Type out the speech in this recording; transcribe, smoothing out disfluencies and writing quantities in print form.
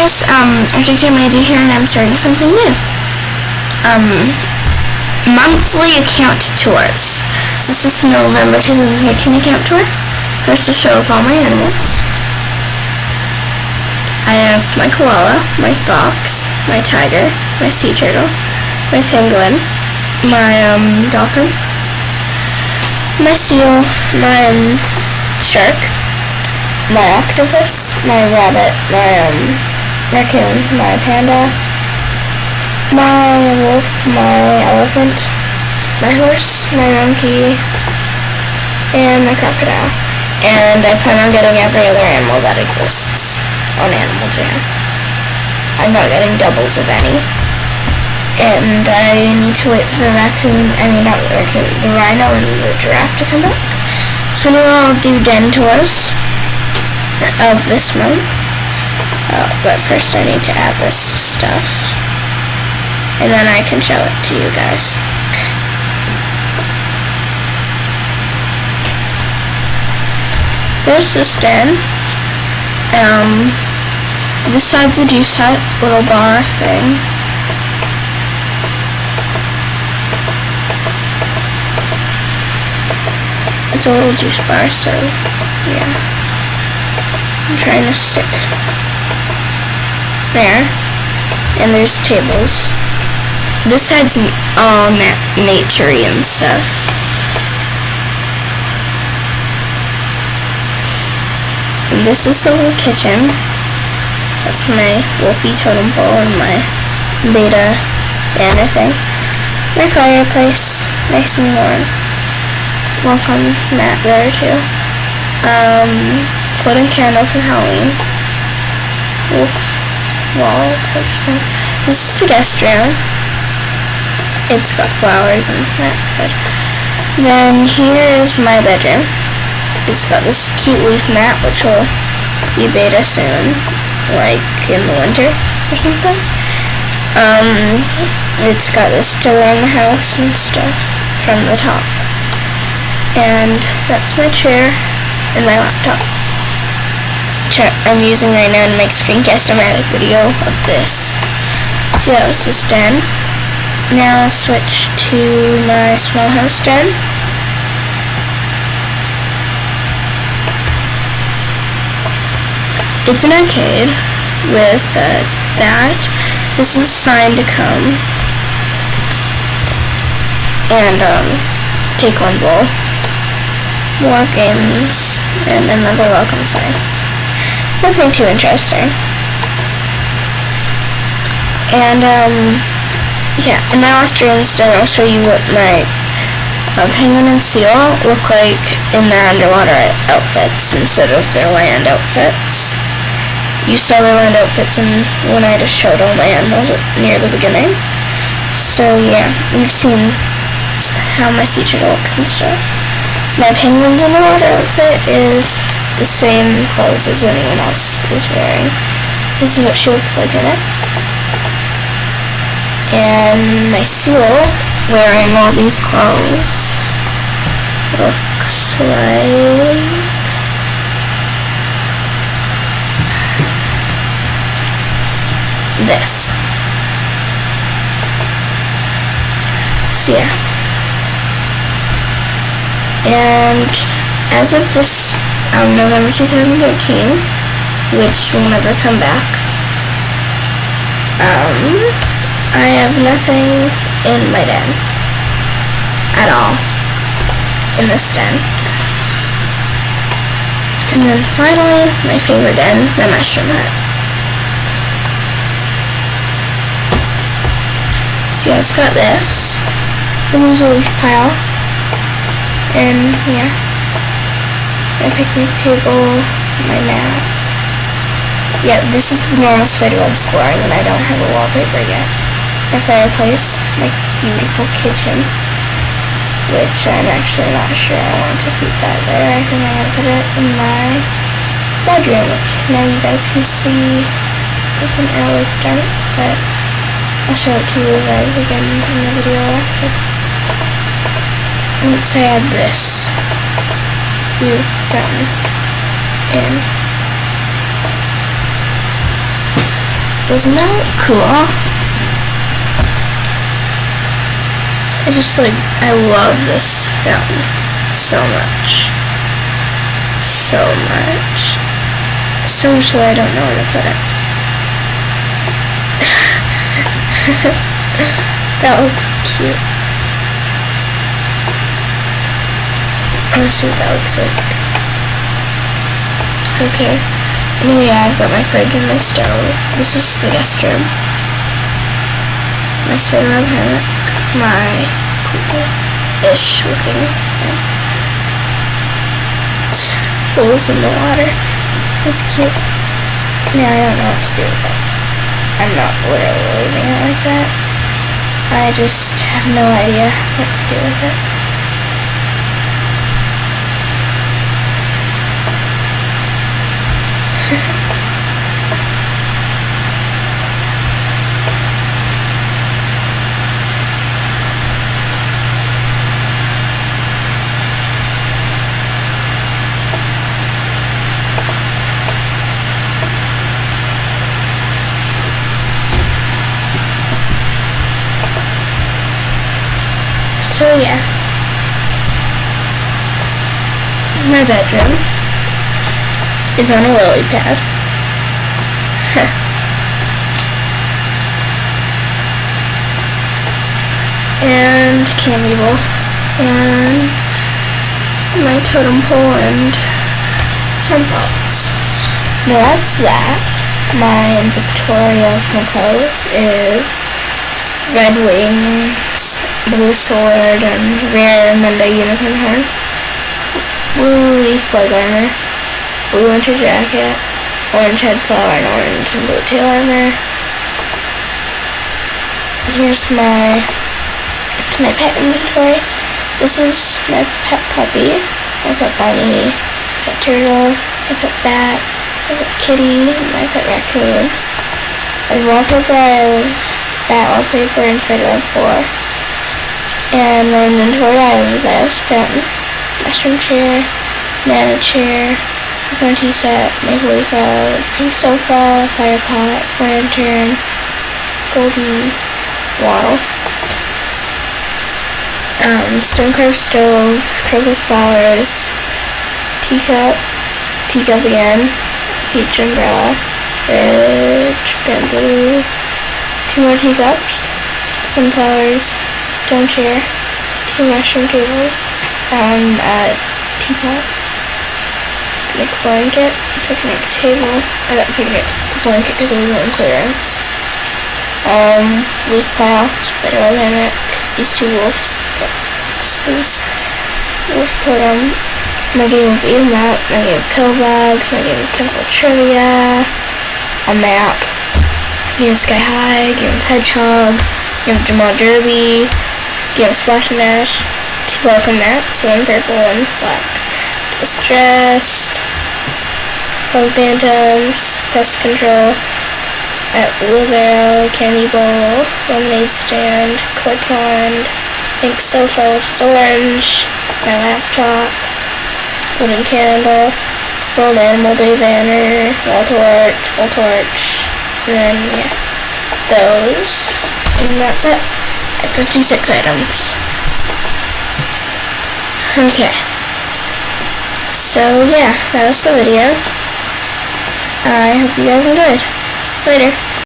guys, Arcticgem1090 here, and I'm starting something new. Monthly account tours. This is the November 2013 account tour. First, a show of all my animals. I have my koala, my fox, my tiger, my sea turtle, my penguin, my dolphin, my seal, my shark, my octopus, my rabbit, my raccoon, my panda, my wolf, my elephant, my horse, my monkey, and my crocodile. And I plan on getting every other animal that exists on Animal Jam. I'm not getting doubles of any. And I need to wait for the the rhino and the giraffe to come back. So now I'll do den tours of this month. But first I need to add this stuff. And then I can show it to you guys. There's this den. Besides the juice hut little bar thing. It's a little juice bar, so yeah. I'm trying to sit there. And there's tables. This side's all nature-y and stuff. And this is the little kitchen. That's my Wolfie totem pole and my beta banner thing. My fireplace, nice and warm. Welcome mat there too. Floating candle for Halloween. Wolf wall type thing. This is the guest room. It's got flowers and that good. Then here is my bedroom. It's got this cute leaf mat, which will be beta soon, like in the winter or something. It's got this to run the house and stuff from the top. And that's my chair and my laptop. I'm using right now to make a screencast-o-matic video of this. So that was this den. Now I'll switch to my small house den. It's an arcade with that. This is a sign to come. And take one bowl. More games. And another welcome sign. Nothing too interesting. And yeah, in my last dreams then I'll show you what my penguin and seal look like in their underwater outfits instead of their land outfits. You saw their land outfits when I just showed all my animals near the beginning. So yeah, you've seen how my sea turtle looks and stuff. My penguin's underwater outfit is the same clothes as anyone else is wearing. This is what she looks like in it. And my seal, wearing all these clothes, looks like this. So yeah. And as of this November 2013, which will never come back, I have nothing in my den at all in this den. And then finally, my favorite den, the mushroom hut. So yeah, it's got this. Then there's a leaf pile. And yeah, my picnic table, my mat. Yeah, this is the normal spider web flooring, and I don't have a wallpaper yet. My fireplace, my beautiful kitchen, which I'm actually not sure I want to keep that there. I think I'm going to put it in my bedroom, which now you guys can see with an early start, but I'll show it to you guys again in the video after. Once I add this beautiful fountain in. Doesn't that look cool? I love this fountain so much. So much. So much that I don't know where to put it. That looks cute. Let's see what that looks like. Okay. Anyway, I've got my fridge and my stove. This is the guest room. My sweater and hammock. My pool-ish looking thing. Holes in the water. That's cute. Yeah, I don't know what to do with it. I'm not literally leaving it like that. I just have no idea what to do with it. So yeah, my bedroom is on a lily pad. And candy bowl, and my totem pole, and some props. Now that's that. My inventory of my clothes is red wings, blue sword, and rare Monday unicorn horn, blue leaf leg armor, blue winter jacket, orange head flower, and orange and blue tail armor. Here's my pet inventory. This is my pet puppy, my pet bunny, pet turtle, my pet bat, my pet kitty, my pet raccoon. As wallpaper, I have bat wallpaper in Spider-Man 4. And my inventory items, I have fountain, mushroom chair, banana chair, macaroni tea set, maple leaf rug, pink sofa, fire pot, lantern, golden wattle, stone carved stove, crocus flowers, teacup again, peach umbrella, fridge, bamboo, 2 more teacups, sunflowers, stone chair, 2 mushroom tables, teapots, picnic blanket, picnic table. I got a picnic blanket because it was on clearance. Leaf pile, spider-web hammock, these 2 wolves. This is wolf totem. My game of eat 'em up, my game of pillbugs, my game of temple trivia, a map, game of sky high, game of hedgehog, game of Jamal Derby, game of splash and dash, 2 welcome maps, 1 purple, 1 black. Distressed, Hog Phantoms, Pest Control, at wheelbarrow, candy bowl, lemonade stand, koi pond, pink sofa which is orange, my laptop, wooden candle, World Animal Day banner, wall torch, and then yeah, those, and that's it. I have 56 items. Okay. So yeah, that was the video. I hope you guys enjoyed. Later.